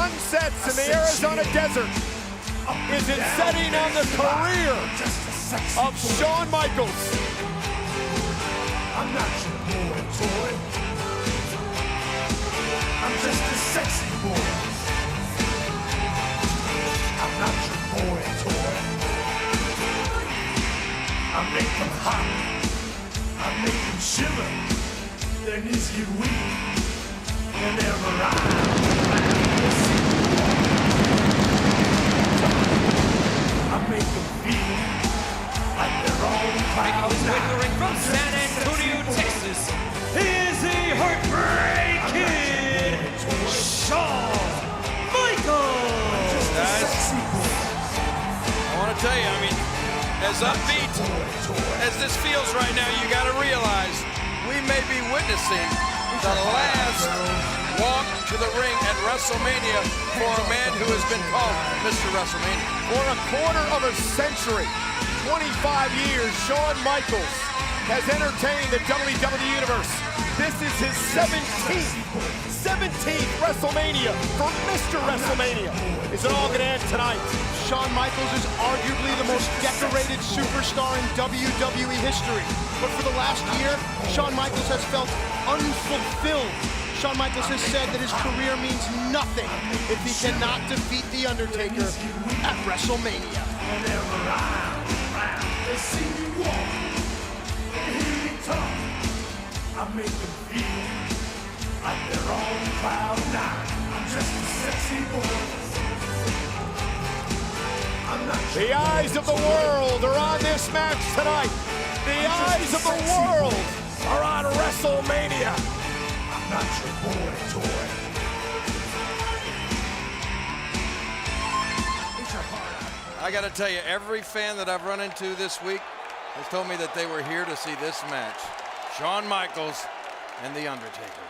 sun sets in the Arizona desert, is it setting on the career of Shawn Michaels. I'm not your boy toy. I'm just a sexy boy. I'm not your boy toy. I make them hot. I make them shiver. Their knees get weak whenever I make them feel like they're on cloud nine. From San Antonio, Texas, is the Heartbreak Kid, Shawn Michaels. Guys, I want to tell you, I mean, as upbeat as this feels right now, you got to realize we may be witnessing the last walk to the ring at WrestleMania for a man who has been called Mr. WrestleMania. For a quarter of a century, 25 years, Shawn Michaels has entertained the WWE Universe. This is his 17th WrestleMania for Mr. WrestleMania. Is it all going to end tonight? Shawn Michaels is arguably the most decorated superstar in WWE history. But for the last year, Shawn Michaels has felt unfulfilled. Shawn Michaels has said that his career means nothing if he cannot defeat The Undertaker at WrestleMania. Whenever I'm around, they see me walk, they hear me talk. I make them feel like they're on cloud nine. I'm just a sexy boy. The eyes of the world are on this match tonight. The eyes of the world are on WrestleMania. I'm not your boy toy. I got to tell you, every fan that I've run into this week has told me that they were here to see this match. Shawn Michaels and The Undertaker.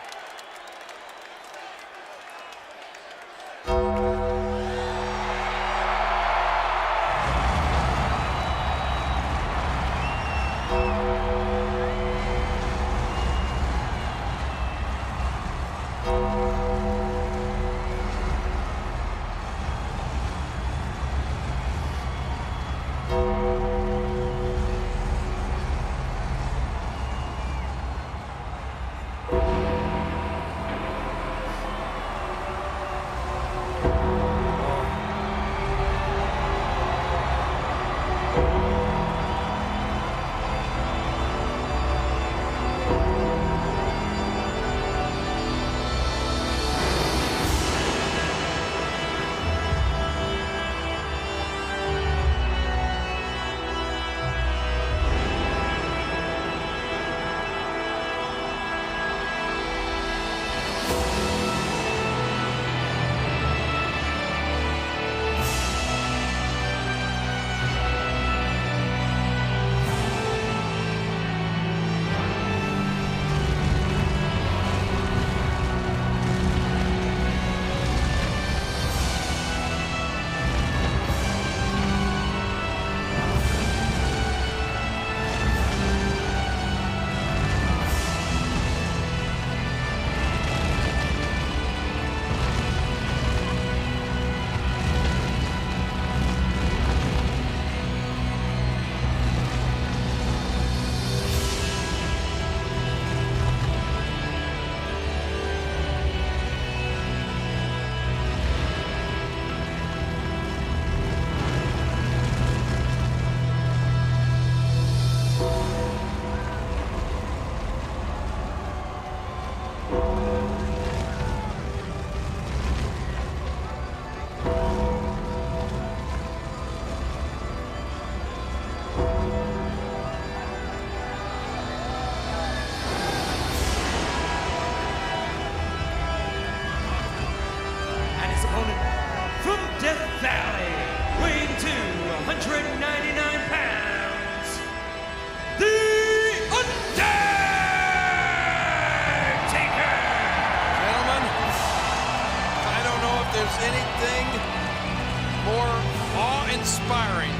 Inspiring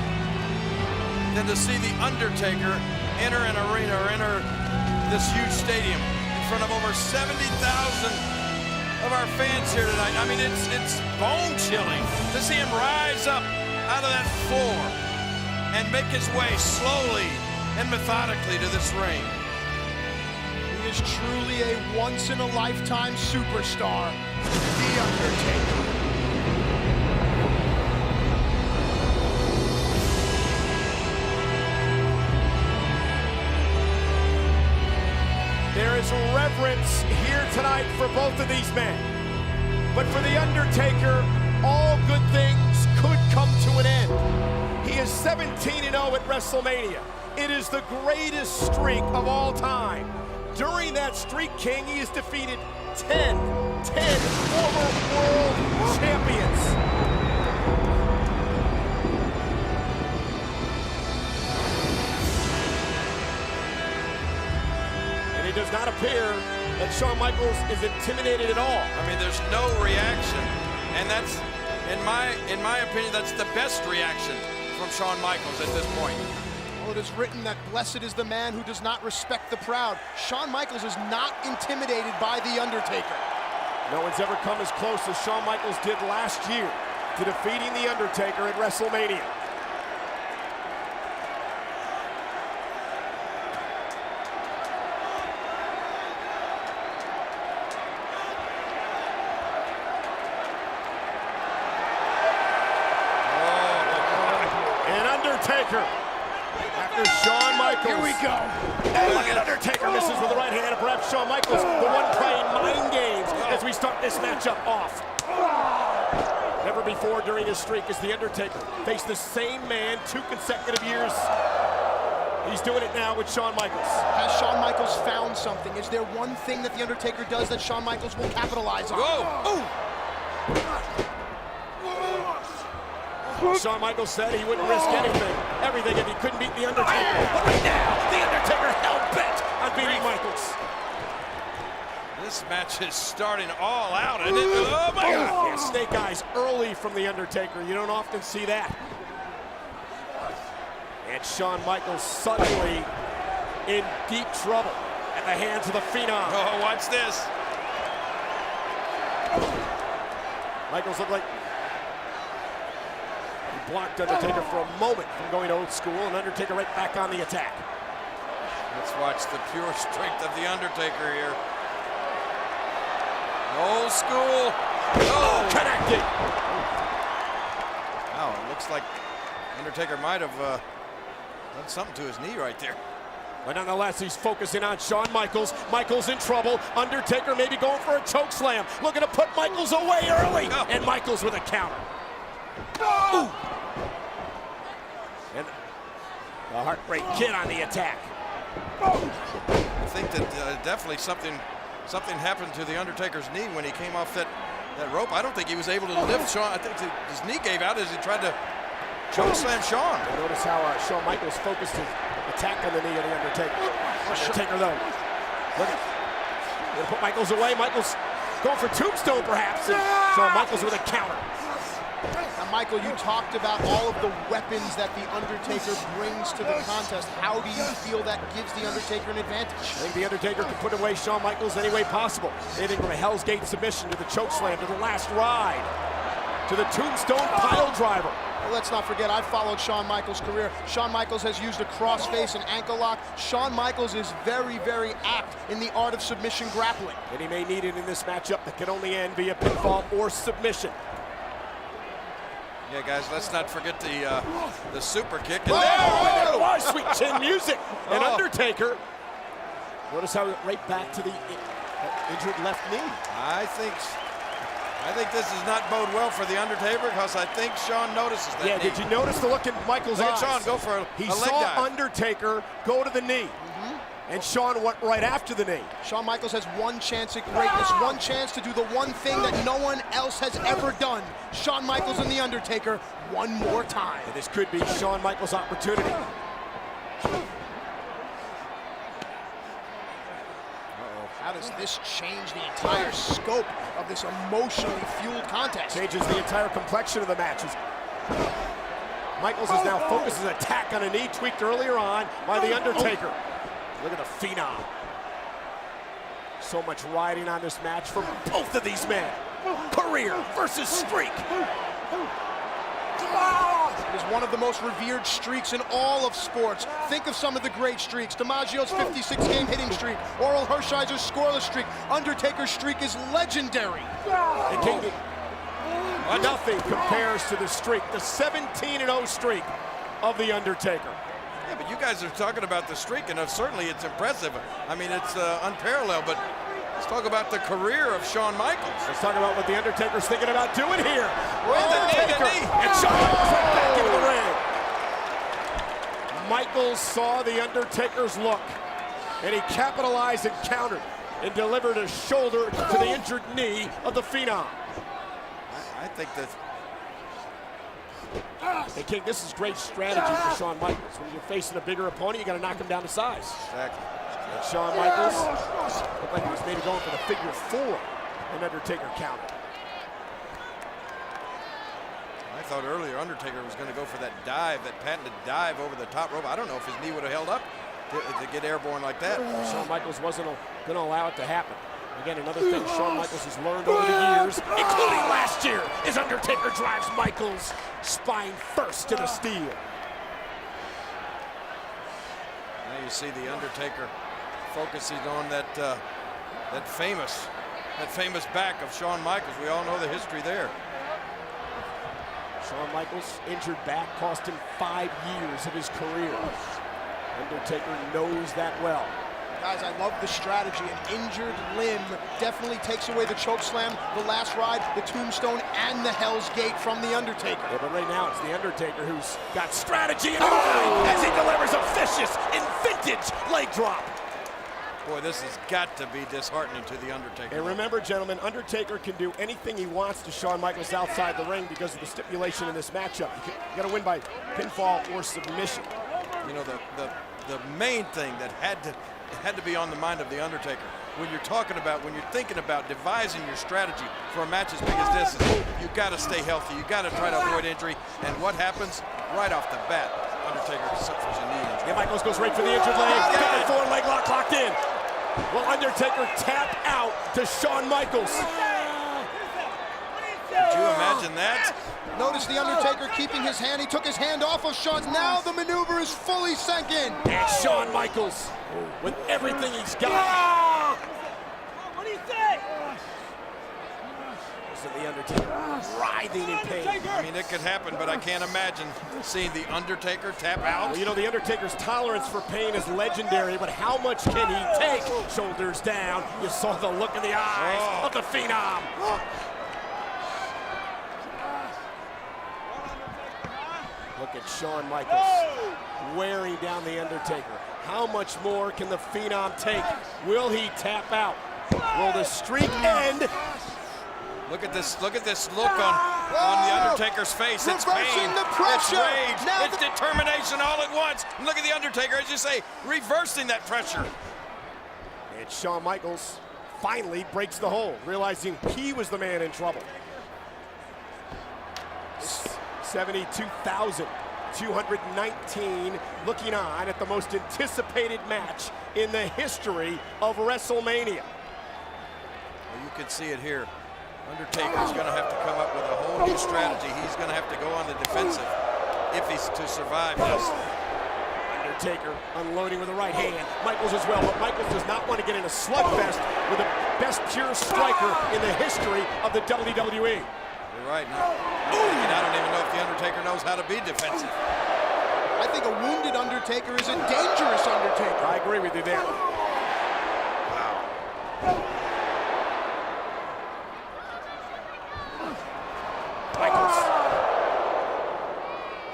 than to see The Undertaker enter an arena or enter this huge stadium in front of over 70,000 of our fans here tonight. I mean, it's bone-chilling to see him rise up out of that floor and make his way slowly and methodically to this ring. He is truly a once-in-a-lifetime superstar, The Undertaker. There is reverence here tonight for both of these men. But for The Undertaker, all good things could come to an end. He is 17-0 at WrestleMania. It is the greatest streak of all time. During that streak, King, he has defeated 10 former world champions. It does not appear that Shawn Michaels is intimidated at all. I mean, there's no reaction, and that's, in my opinion, that's the best reaction from Shawn Michaels at this point. Well, it is written that blessed is the man who does not respect the proud. Shawn Michaels is not intimidated by The Undertaker. No one's ever come as close as Shawn Michaels did last year to defeating The Undertaker at WrestleMania. Undertaker after Shawn Michaels. Here we go. And look at Undertaker misses with the right hand, and perhaps Shawn Michaels, the one playing mind games as we start this matchup off. Never before during his streak has The Undertaker faced the same man 2 consecutive years. He's doing it now with Shawn Michaels. Has Shawn Michaels found something? Is there one thing that The Undertaker does that Shawn Michaels will capitalize on? Whoa! Ooh. Shawn Michaels said he wouldn't risk everything if he couldn't beat The Undertaker. But right now, The Undertaker hell-bent on beating Michaels. This match is starting all out, and oh my God! Yeah, snake eyes early from The Undertaker. You don't often see that. And Shawn Michaels suddenly in deep trouble at the hands of the Phenom. Oh, watch this. Michaels looked like he blocked Undertaker for a moment from going old school, and Undertaker right back on the attack. Let's watch the pure strength of The Undertaker here. Old school. Oh, connected. Wow, it looks like Undertaker might have done something to his knee right there. But nonetheless, he's focusing on Shawn Michaels. Michaels in trouble. Undertaker maybe going for a choke slam. Looking to put Michaels away early. Oh. And Michaels with a counter. Ooh. And the Heartbreak Kid on the attack. I think that definitely something happened to The Undertaker's knee when he came off that rope. I don't think he was able to lift Shawn. I think his knee gave out as he tried to choke slam Shawn. And notice how Shawn Michaels focused his attack on the knee of The Undertaker. Undertaker, though. Look at, gonna put Michaels away. Michaels going for tombstone, perhaps. And Shawn Michaels with a counter. Now, Michael, you talked about all of the weapons that The Undertaker brings to the contest. How do you feel that gives The Undertaker an advantage? I think The Undertaker can put away Shawn Michaels any way possible. Anything from a Hell's Gate submission to the choke slam to the last ride to the tombstone pile driver. Well, let's not forget, I've followed Shawn Michaels' career. Shawn Michaels has used a crossface and ankle lock. Shawn Michaels is very, very apt in the art of submission grappling. And he may need it in this matchup that can only end via pinfall or submission. Yeah, guys, let's not forget the super kick. And Oh, there was sweet chin music. And Oh. Undertaker, notice how right back to the injured left knee. I think this does not bode well for The Undertaker because I think Shawn notices that Yeah, knee. did you notice the look in Michaels' Look eyes? at Shawn go for a He leg saw dive. Undertaker go to the knee. And Shawn went right after the knee. Shawn Michaels has one chance at greatness, one chance to do the one thing that no one else has ever done. Shawn Michaels and The Undertaker, one more time. And this could be Shawn Michaels' opportunity. How does this change the entire scope of this emotionally fueled contest? Changes the entire complexion of the matches. Michaels is now focused his attack on a knee tweaked earlier on by The Undertaker. Look at the Phenom. So much riding on this match for both of these men. Career versus streak. It is one of the most revered streaks in all of sports. Think of some of the great streaks. DiMaggio's 56-game hitting streak. Oral Hershiser's scoreless streak. Undertaker's streak is legendary. Nothing compares to the streak, the 17-0 streak of The Undertaker. Yeah, but you guys are talking about the streak, and certainly it's impressive. I mean, it's unparalleled, but let's talk about the career of Shawn Michaels. Let's talk about what The Undertaker's thinking about doing here. Undertaker, and Shawn Michaels right back into the ring. Michaels saw The Undertaker's look, and he capitalized and countered and delivered a shoulder to the injured knee of the Phenom. I think that... Hey, King, this is great strategy for Shawn Michaels. When you're facing a bigger opponent, you got to knock him down to size. Exactly. And Shawn Michaels looked like he was maybe going for the figure four, and Undertaker countered. I thought earlier Undertaker was going to go for that dive, that patented dive over the top rope. I don't know if his knee would have held up to get airborne like that. Shawn Michaels wasn't going to allow it to happen. Again, another thing Shawn Michaels has learned over the years, including last year, is Undertaker drives Michaels spine first to the steel. Now you see the Undertaker focusing on that famous back of Shawn Michaels. We all know the history there. Shawn Michaels' injured back cost him 5 years of his career. Undertaker knows that well. Guys, I love the strategy. An injured limb definitely takes away the choke slam, the last ride, the tombstone, and the Hell's Gate from The Undertaker. Yeah, but right now it's The Undertaker who's got strategy in mind as he delivers a vicious and vintage leg drop. Boy, this has got to be disheartening to The Undertaker. And remember, gentlemen, Undertaker can do anything he wants to Shawn Michaels outside the ring because of the stipulation in this matchup. You got to win by pinfall or submission. You know, the main thing that had to be on the mind of The Undertaker when you're thinking about devising your strategy for a match as big as this is you got to stay healthy. You got to try to avoid injury. And what happens right off the bat? Undertaker suffers a knee injury. Yeah, Michaels goes right for the injured leg. Figure four leg lock locked in. Will Undertaker tap out to Shawn Michaels? Could you imagine that? Notice The Undertaker keeping his hand. He took his hand off of Shawn's. Now the maneuver is fully sunk in. And Shawn Michaels, with everything he's got. What do you say? Listen, The Undertaker writhing in pain. I mean, it could happen, but I can't imagine seeing The Undertaker tap out. Well, you know, The Undertaker's tolerance for pain is legendary, but how much can he take? Shoulders down. You saw the look in the eyes of the Phenom. Look at Shawn Michaels wearing down The Undertaker. How much more can the Phenom take? Will he tap out? Will the streak end? Look at this look on The Undertaker's face. It's pain, Reversing the pressure. it's rage, Now it's determination all at once. And look at The Undertaker, as you say, reversing that pressure. And Shawn Michaels finally breaks the hold, realizing he was the man in trouble. 72,219 looking on at the most anticipated match in the history of WrestleMania. Well, you can see it here. Undertaker's going to have to come up with a whole new strategy. He's going to have to go on the defensive if he's to survive this. Undertaker unloading with the right hand. Michaels as well, but Michaels does not want to get in a slugfest with the best pure striker in the history of the WWE. You're right. I don't even know if The Undertaker knows how to be defensive. I think a wounded Undertaker is a dangerous Undertaker. I agree with you there. Michaels.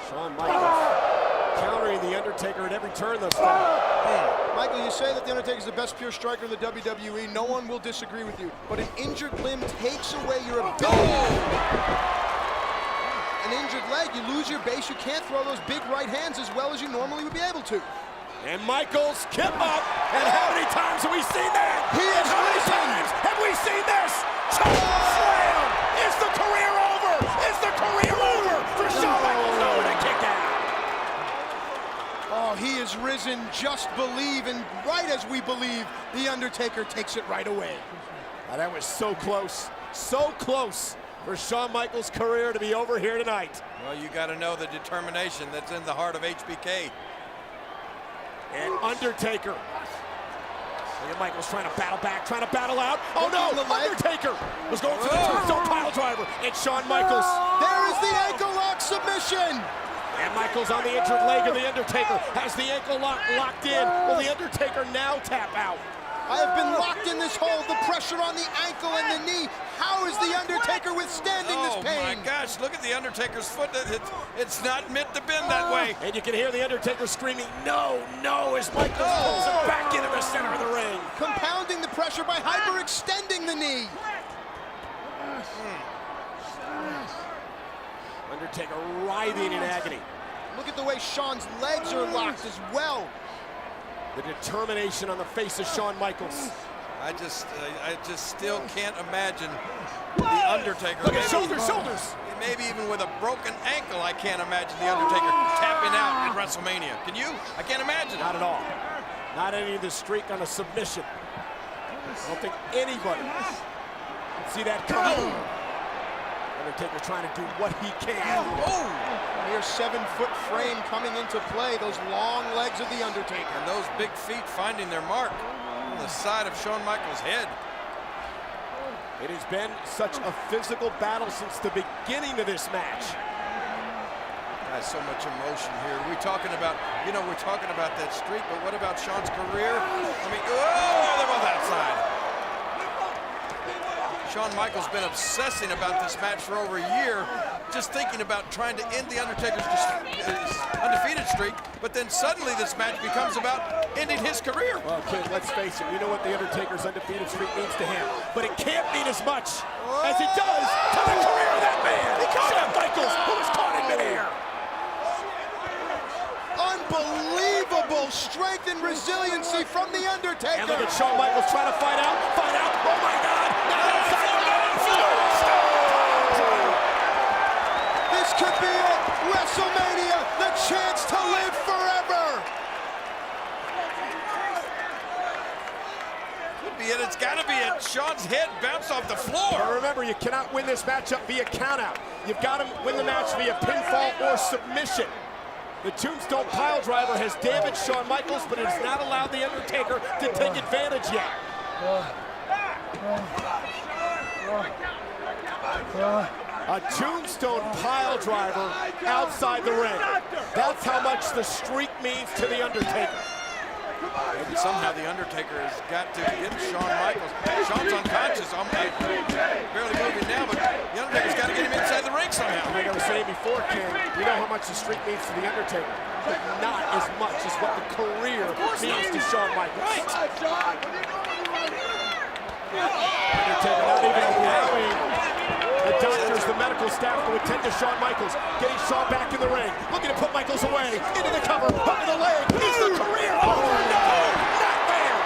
Shawn Michaels countering The Undertaker at every turn thus far. Michael, you say that The Undertaker is the best pure striker in the WWE. No one will disagree with you. But an injured limb takes away your ability. An injured leg, you lose your base. You can't throw those big right hands as well as you normally would be able to. And Michaels kip up. And how many times have we seen that? He is how many times have we seen this? Slam! Is the career over? Is the career over for Shawn Michaels? No, and a kick out. Oh, he is risen. pause and just believe, and right as we believe, The Undertaker takes it right away. That was so close for Shawn Michaels' career to be over here tonight. Well, you got to know the determination that's in the heart of HBK. And Undertaker. Look at Michaels trying to battle back, trying to battle out. Oh no, Undertaker was going for the tombstone pile driver. And Shawn Michaels. There is the ankle lock submission. And Michaels on the injured leg of the Undertaker has the ankle lock locked in. Will the Undertaker now tap out? I have been locked in this hold, the pressure on the ankle and the knee. How is the Undertaker withstanding this pain? Oh my gosh, look at the Undertaker's foot. It's not meant to bend that way. And you can hear the Undertaker screaming, no, no, as Michaels pulls him back into the center of the ring. Compounding the pressure by hyperextending the knee. Undertaker writhing in agony. Look at the way Shawn's legs are locked as well. The determination on the face of Shawn Michaels. I just still can't imagine the Undertaker. Look at shoulders. Maybe even with a broken ankle, I can't imagine the Undertaker tapping out at WrestleMania. Can you? I can't imagine it. Not at all. Not any of the streak on a submission. I don't think anybody can see that coming. Undertaker trying to do what he can. Near 7-foot frame coming into play. Those long legs of the Undertaker. And those big feet finding their mark on the side of Shawn Michaels' head. It has been such a physical battle since the beginning of this match. Guys, so much emotion here. We're talking about that streak, but what about Shawn's career? I mean, they're both outside. Shawn Michaels been obsessing about this match for over a year, just thinking about trying to end the Undertaker's undefeated streak, but then suddenly this match becomes about ending his career. Well, kid, let's face it, we know what the Undertaker's undefeated streak means to him, but it can't mean as much as it does to the career of that man, Shawn Michaels, who was caught in midair. Unbelievable strength and resiliency from the Undertaker. And look at Shawn Michaels trying to fight out. Oh my God! This could be it. WrestleMania, the chance to live forever. Could be it. It's got to be it. Shawn's head bounced off the floor. But remember, you cannot win this matchup via countout. You've got to win the match via pinfall or submission. The tombstone pile driver has damaged Shawn Michaels, but it has not allowed the Undertaker to take advantage yet. A tombstone pile driver outside the ring. That's how much the streak means to the Undertaker. And somehow the Undertaker has got to get Shawn Michaels. Shawn's unconscious. Barely moving now, but the Undertaker's got to get him inside the ring somehow. Like I was saying before, Ken, you know how much the streak means to the Undertaker, but not as much as what the career means to Shawn Michaels. Undertaker not even allowing the doctors, the medical staff to attend to Shawn Michaels, getting Shawn back in the ring, looking to put Michaels away, into the cover, under the leg, is the career over? No, not there!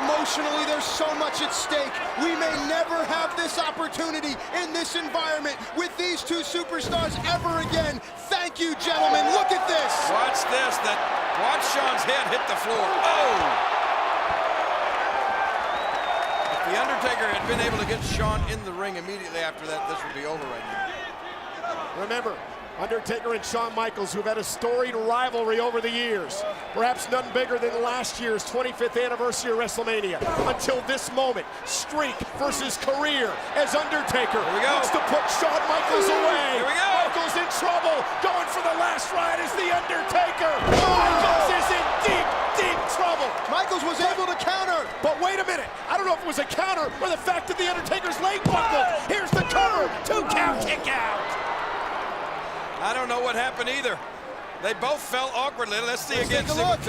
Emotionally, there's so much at stake. We may never have this opportunity in this environment with these two superstars ever again. Thank you, gentlemen. Look at this. Watch this. Watch Shawn's head hit the floor. Oh! If the Undertaker had been able to get Shawn in the ring immediately after that, this would be over right now. Remember, Undertaker and Shawn Michaels, who've had a storied rivalry over the years. Perhaps none bigger than last year's 25th anniversary of WrestleMania. Until this moment, streak versus career, as Undertaker looks to put Shawn Michaels away. Here we go. Michaels in trouble, going for the last ride is the Undertaker. Michaels is in deep, deep trouble. Michaels was able to counter. But wait a minute, I don't know if it was a counter or the fact that the Undertaker's leg buckled. Here's the cover, 2 count, kick out. I don't know what happened either. They both fell awkwardly. Let's see again. Take a look.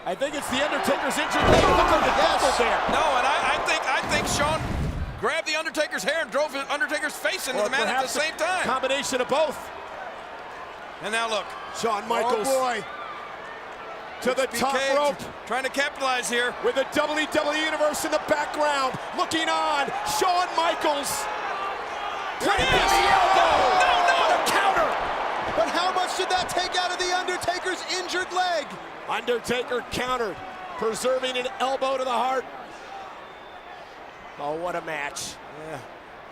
I think it's the Undertaker's injured leg. It looked like the buckled there. No, and I think Shawn grabbed the Undertaker's hair and drove the Undertaker's face into the mat at the same time. Combination of both. And now look. Shawn Michaels. Oh boy. To the top rope. Trying to capitalize here. With the WWE Universe in the background. Looking on. Shawn Michaels. Planting the elbow. No. A counter. But how much did that take out of the Undertaker's injured leg? Undertaker countered, preserving an elbow to the heart. Oh, what a match. Yeah.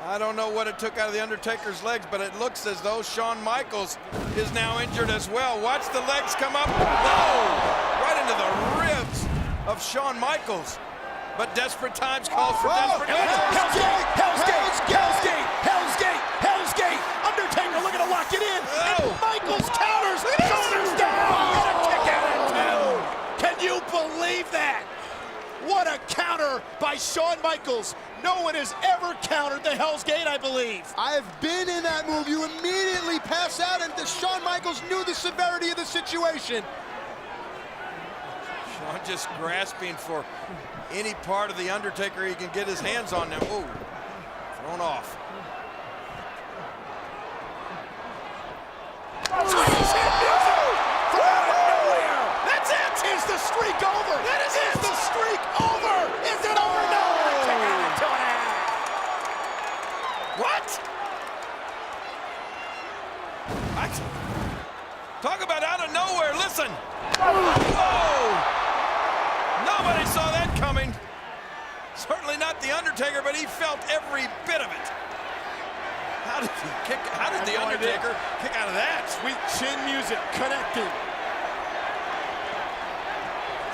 I don't know what it took out of the Undertaker's legs, but it looks as though Shawn Michaels is now injured as well. Watch the legs come up. Whoa! Right into the ribs of Shawn Michaels. But desperate times calls for desperate measures. Hell's Gate! Hell's Gate! Hell's Gate! Hell's Gate! Hell's Gate! Undertaker looking to lock it in. And Michaels counters. Shoulders down. And a kick out at two. Can you believe that? What a counter by Shawn Michaels. No one has ever countered the Hell's Gate, I believe. I have been in that move. You immediately pass out, and Shawn Michaels knew the severity of the situation. Shawn just grasping for any part of the Undertaker he can get his hands on now. Ooh, thrown off. That's it! Is the streak over? That is it! Is the streak over? Is it over? No! Kick out at 2.5. What? Talk about out of nowhere, listen. Whoa! Nobody saw that coming. Certainly not the Undertaker, but he felt every bit of it. How did he kick? How did the Undertaker kick out of that? Sweet chin music connecting.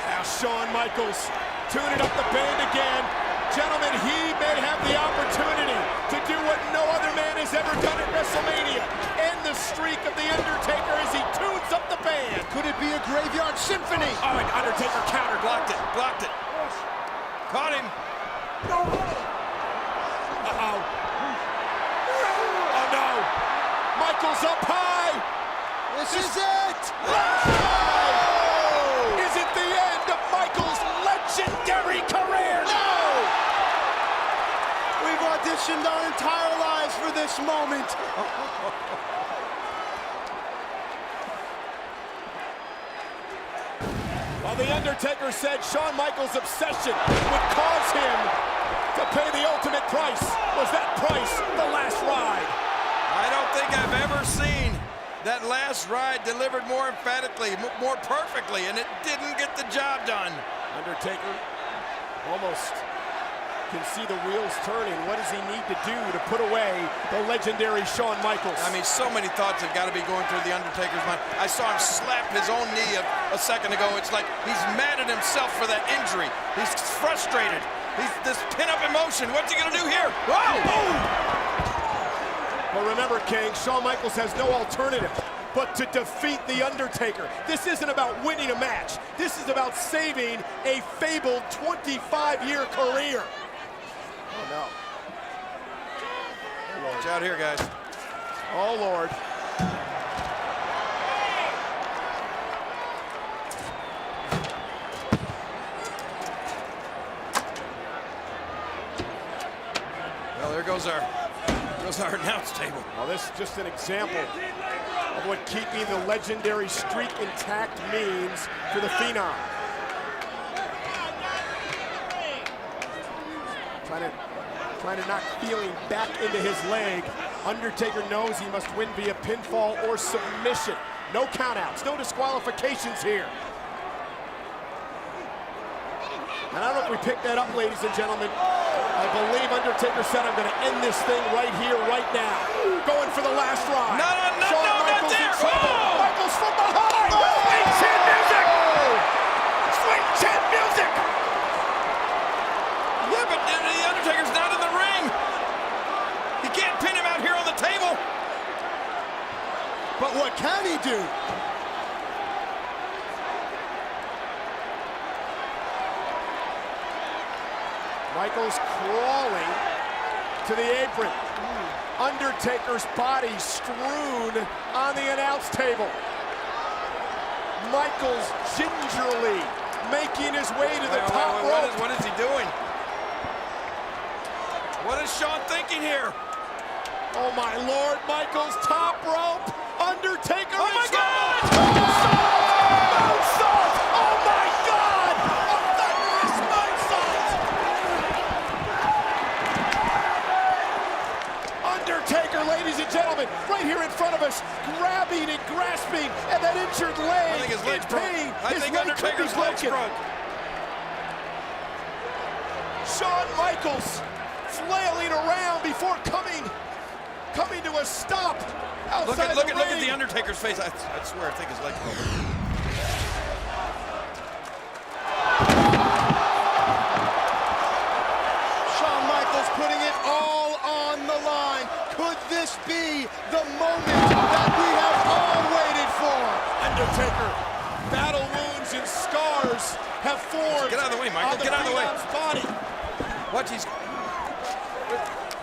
Now Shawn Michaels tuning up the band again. Gentlemen, he may have the opportunity to do what no other man has ever done at WrestleMania. End the streak of the Undertaker as he tunes up the band. Could it be a graveyard symphony? Oh, and Undertaker countered. Blocked it, blocked it. Caught him. Uh-oh. Oh, no. Michaels up high. This is it! Oh! Is it the end of Michaels' legendary career? No! We've auditioned our entire lives for this moment. While the Undertaker said Shawn Michaels' obsession would cause him to pay the ultimate price, was that price the last ride? I don't think I've ever seen that last ride delivered more emphatically, more perfectly, and it didn't get the job done. Undertaker almost can see the wheels turning. What does he need to do to put away the legendary Shawn Michaels? I mean, so many thoughts have got to be going through the Undertaker's mind. I saw him slap his own knee a second ago. It's like he's mad at himself for that injury. He's frustrated. He's this pin-up emotion. What's he gonna do here? Whoa! Well, remember, King, Shawn Michaels has no alternative but to defeat The Undertaker. This isn't about winning a match. This is about saving a fabled 25-year career. Oh, no. Watch out here, guys. Oh, Lord. Well, there goes our announce table. Well, this is just an example of what keeping the legendary streak intact means for the Phenom. Trying to knock feeling back into his leg. Undertaker knows he must win via pinfall or submission. No countouts, no disqualifications here. And I don't know if we picked that up, ladies and gentlemen. I believe Undertaker said, I'm going to end this thing right here, right now. Going for the last ride. No, Shawn not there. in trouble. Oh! Michaels from behind. Oh! Sweet chin music. Sweet chin music. Yeah, but the Undertaker's not in the ring. He can't pin him out here on the table. But what can he do? Michaels crawling to the apron. Undertaker's body strewn on the announce table. Michaels gingerly making his way to the top rope. What is he doing? What is Shawn thinking here? Oh my Lord, Michaels top rope. Undertaker. Oh my God! Moonsault! Oh my God! A thunderous moonsault! Undertaker, ladies and and gentlemen, right here in front of us, grabbing and grasping at that injured leg. I think his leg's broke. Pain. I think Undertaker's leg's broke. Shawn Michaels flailing around before coming to a stop outside the ring. Look at the Undertaker's face. I swear, I think his leg's broke. Shawn Michaels putting it all on the line. Could this be the moment that we have all waited for? Undertaker, battle wounds and scars have formed. Get out of the way, Michael. Get out of the way. Body. Watch, he's...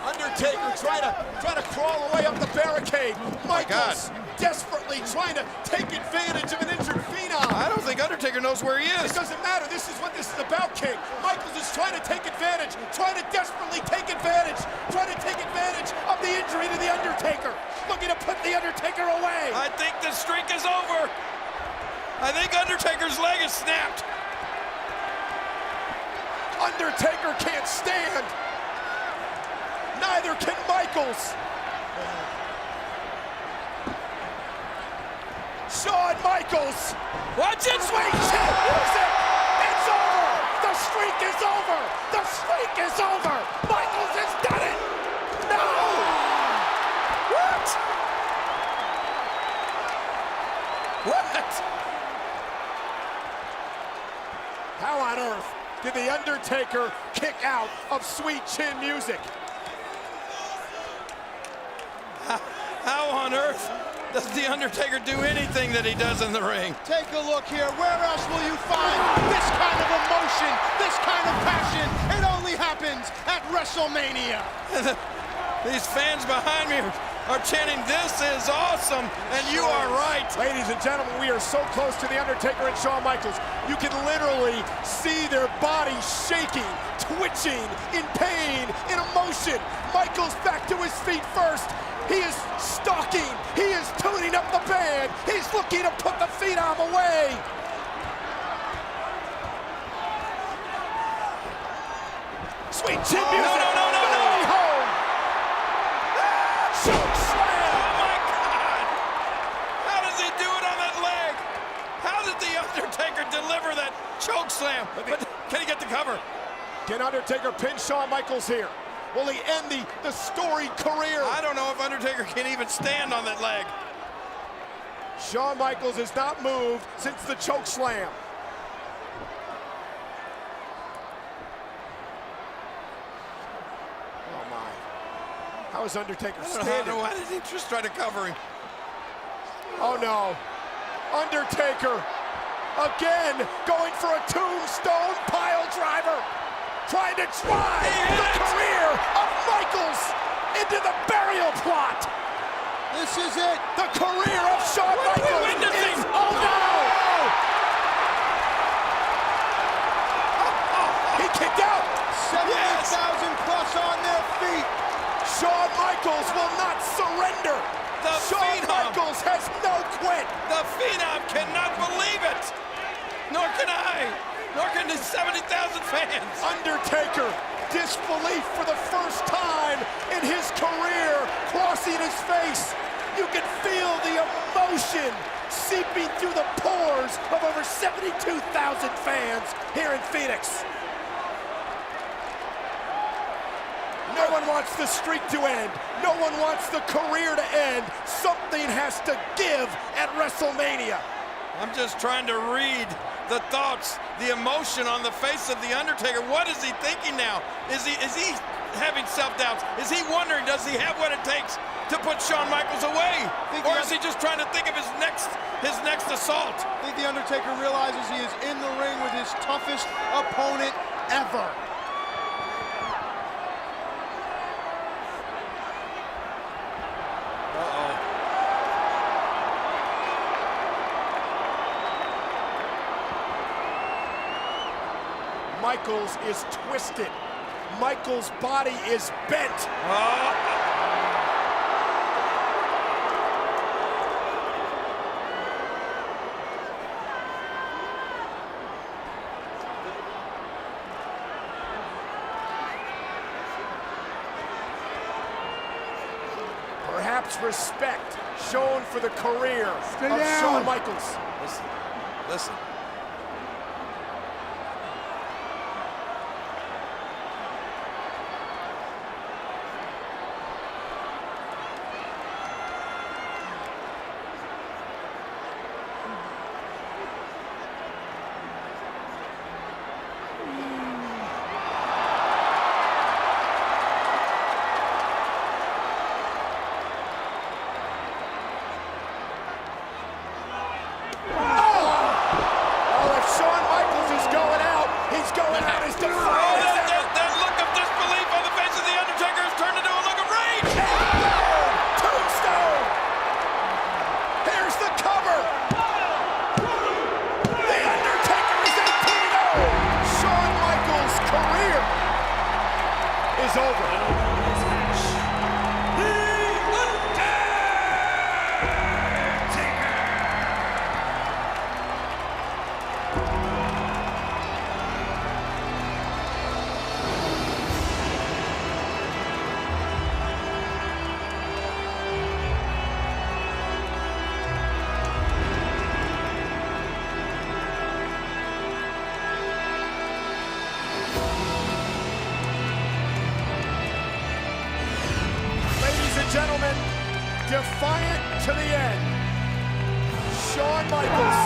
Undertaker trying to crawl away up the barricade. Michaels desperately trying to take advantage of an injured phenom. I don't think Undertaker knows where he is. It doesn't matter. This is what this is about, King. Michaels is trying to take advantage, trying to desperately take advantage, trying to take advantage of the injury to the Undertaker, looking to put the Undertaker away. I think the streak is over. I think Undertaker's leg is snapped. Undertaker can't stand. Neither can Michaels. Shawn Michaels. Watch it. Sweet chin music. It's over. The streak is over. The streak is over. Michaels has done it. No. What? What? How on earth did the Undertaker kick out of Sweet Chin music? How on earth does the Undertaker do anything that he does in the ring? Take a look here. Where else will you find this kind of emotion, this kind of passion? It only happens at WrestleMania. These fans behind me are chanting, "This is awesome," and you are right. Ladies and gentlemen, we are so close to the Undertaker and Shawn Michaels. You can literally see their bodies shaking, twitching, in pain, in emotion. Michaels back to his feet first. He is stalking. He is tuning up the band. He's looking to put the phenom away. Sweet chin music. No. Going home. Choke slam. Oh my God! How does he do it on that leg? How did the Undertaker deliver that choke slam? But can he get the cover? Can Undertaker pin Shawn Michaels here? Will he end the storied career? I don't know if Undertaker can even stand on that leg. Shawn Michaels has not moved since the choke slam. Oh my. How is Undertaker standing? Why did he just try to cover him? Oh no. Undertaker again going for a tombstone pile driver. Trying to drive the career of Michaels into the burial plot. This is it. The career of Shawn Michaels witnessing? is over. He kicked out. 70,000 plus on their feet. Shawn Michaels will not surrender. The Shawn phenom. Michaels has no quit. The Phenom cannot believe it. Nor can I. Nor can the 70,000 fans. Undertaker, disbelief for the first time in his career crossing his face. You can feel the emotion seeping through the pores of over 72,000 fans here in Phoenix. No one wants the streak to end. No one wants the career to end. Something has to give at WrestleMania. I'm just trying to read the thoughts, the emotion on the face of the Undertaker. What is he thinking now? Is he having self-doubts? Is he wondering, does he have what it takes to put Shawn Michaels away? Or is he just trying to think of his next assault? I think the Undertaker realizes he is in the ring with his toughest opponent ever. Michaels is twisted. Michaels' body is bent. Perhaps respect shown for the career of Shawn Michaels. Listen, listen. Gentlemen, defiant to the end, Shawn Michaels.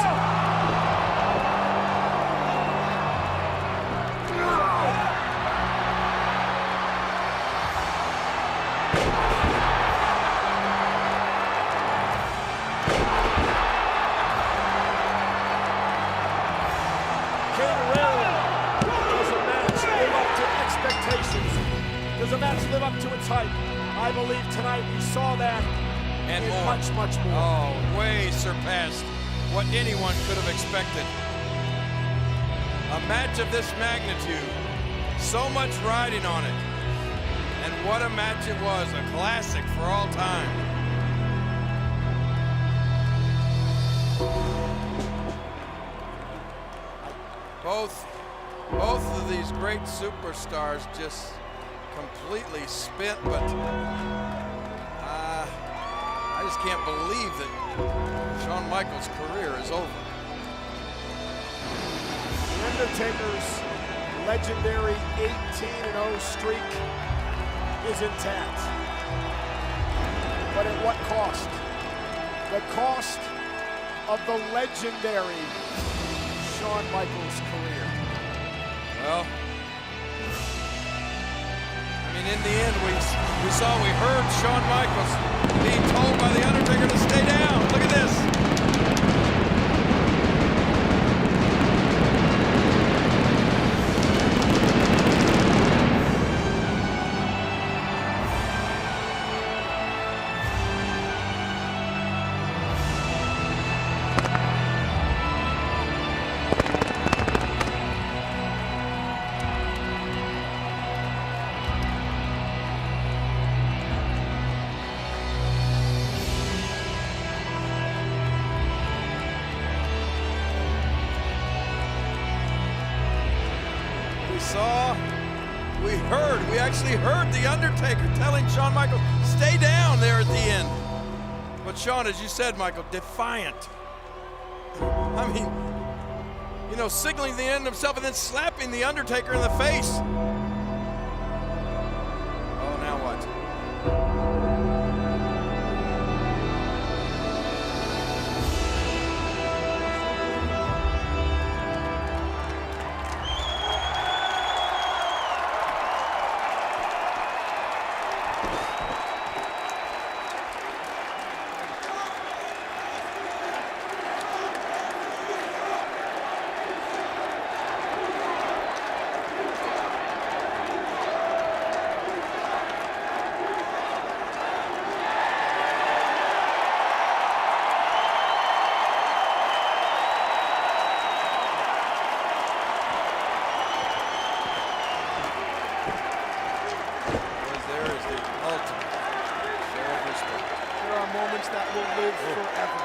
Does a match live up to its hype? I believe tonight we saw that and more. Much more. Oh, way surpassed what anyone could have expected. A match of this magnitude, so much riding on it. And what a match it was, a classic for all time. Both of these great superstars just completely spent, but I just can't believe that Shawn Michaels' career is over. The Undertaker's legendary 18-0 streak is intact. But at what cost? The cost of the legendary Shawn Michaels' career. Well, I mean, in the end, we heard Shawn Michaels being told by the Undertaker to stay down. Look at this. We actually heard the Undertaker telling Shawn Michaels, stay down there at the end. But Shawn, as you said, Michael, defiant. I mean, you know, signaling the end himself and then slapping the Undertaker in the face. Oh, now what? That will live forever.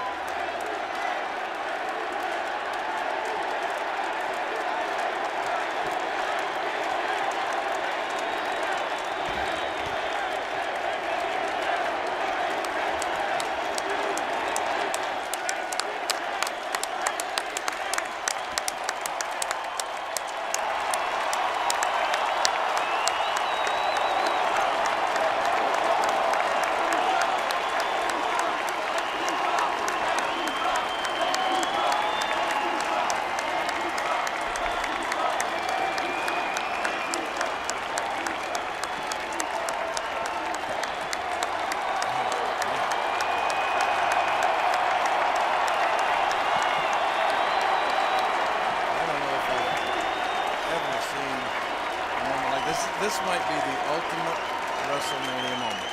this might be the ultimate WrestleMania moment.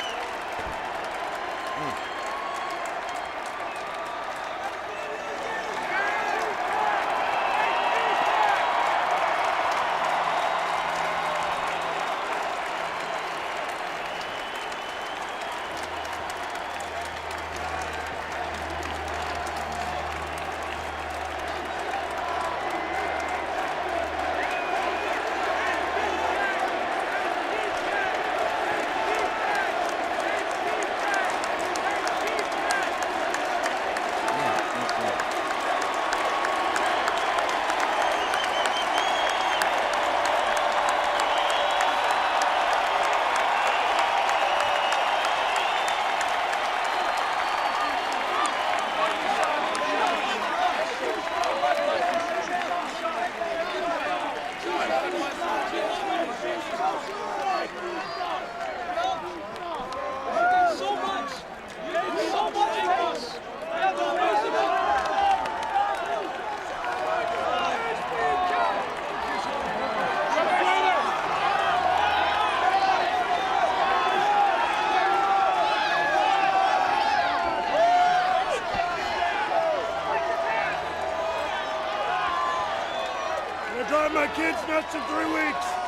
Drive my kids nuts in 3 weeks.